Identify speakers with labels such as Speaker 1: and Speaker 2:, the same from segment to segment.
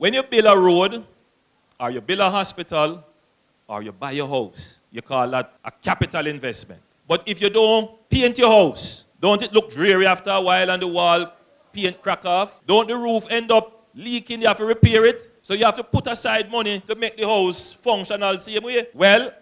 Speaker 1: When you build a road, or you build a hospital, or you buy a house, you call that a capital investment. But if you don't paint your house, don't it look dreary after a while and the wall paint crack off? Don't the roof end up leaking? You have to repair it. So you have to put aside money to make the house functional same way. Well,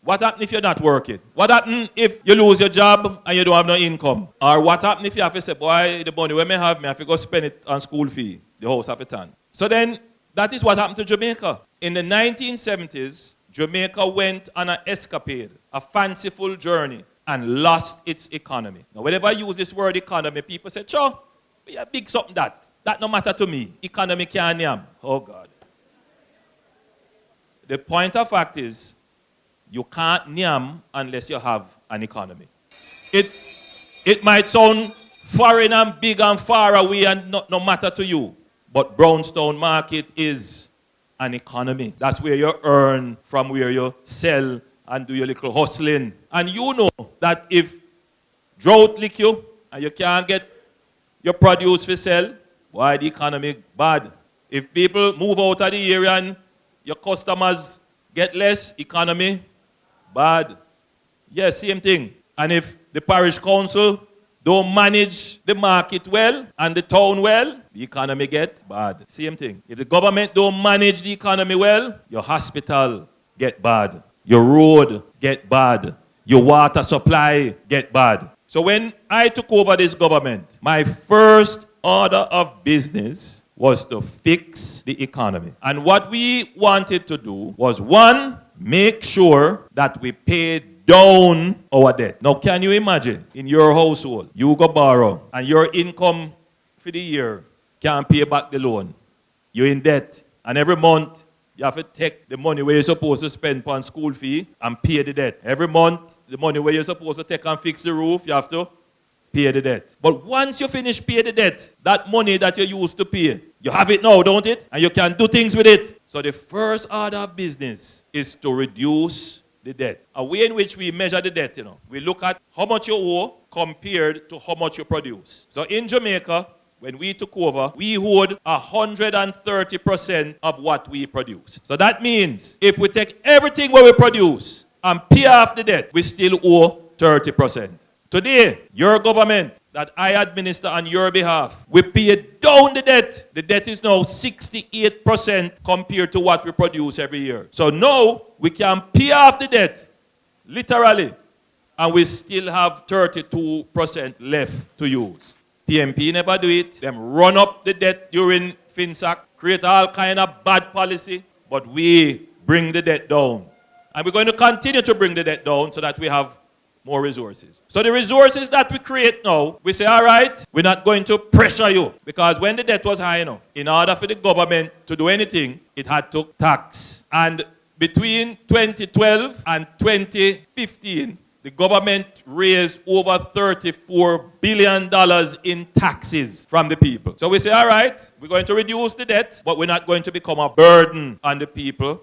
Speaker 1: what happens if you're not working? What happens if you lose your job and you don't have no income? Or what happens if you have to say, boy, the money we have, I have to go spend it on school fee. The house have to turn. So then, that is what happened to Jamaica. In the 1970s, Jamaica went on an escapade, a fanciful journey, and lost its economy. Now, whenever I use this word economy, people say, sure, be a big something that. That no matter to me. Economy can't yam. Oh, God. The point of fact is, you can't yam unless you have an economy. It might sound foreign and big and far away and no matter to you. But Brownstone Market is an economy. That's where you earn from where you sell and do your little hustling. And you know that if drought lick you and you can't get your produce for sell, why the economy bad? If people move out of the area and your customers get less, economy bad. Yes, same thing. And if the parish council don't manage the market well and the town well, the economy gets bad. Same thing. If the government don't manage the economy well, your hospital get bad. Your road get bad. Your water supply get bad. So when I took over this government, my first order of business was to fix the economy. And what we wanted to do was, one, make sure that we paid down our debt. Now, can you imagine, in your household, you go borrow, and your income for the year can't pay back the loan. You're in debt. And every month, you have to take the money where you're supposed to spend on school fee and pay the debt. Every month, the money where you're supposed to take and fix the roof, you have to pay the debt. But once you finish paying the debt, that money that you used to pay, you have it now, don't it? And you can do things with it. So the first order of business is to reduce the debt. A way in which we measure the debt, we look at how much you owe compared to how much you produce. So in Jamaica, when we took over, we owed 130% of what we produced. So that means if we take everything what we produce and pay off the debt, we still owe 30%. Today, your government that I administer on your behalf, we pay down the debt. The debt is now 68% compared to what we produce every year. So now we can pay off the debt, literally, and we still have 32% left to use. PMP never do it. Them run up the debt during FinSac, create all kind of bad policy, but we bring the debt down. And we're going to continue to bring the debt down so that we have more resources. So the resources that we create now, we say, all right, we're not going to pressure you. Because when the debt was high, in order for the government to do anything, it had to tax. And between 2012 and 2015, the government raised over $34 billion in taxes from the people. So we say, all right, we're going to reduce the debt, but we're not going to become a burden on the people.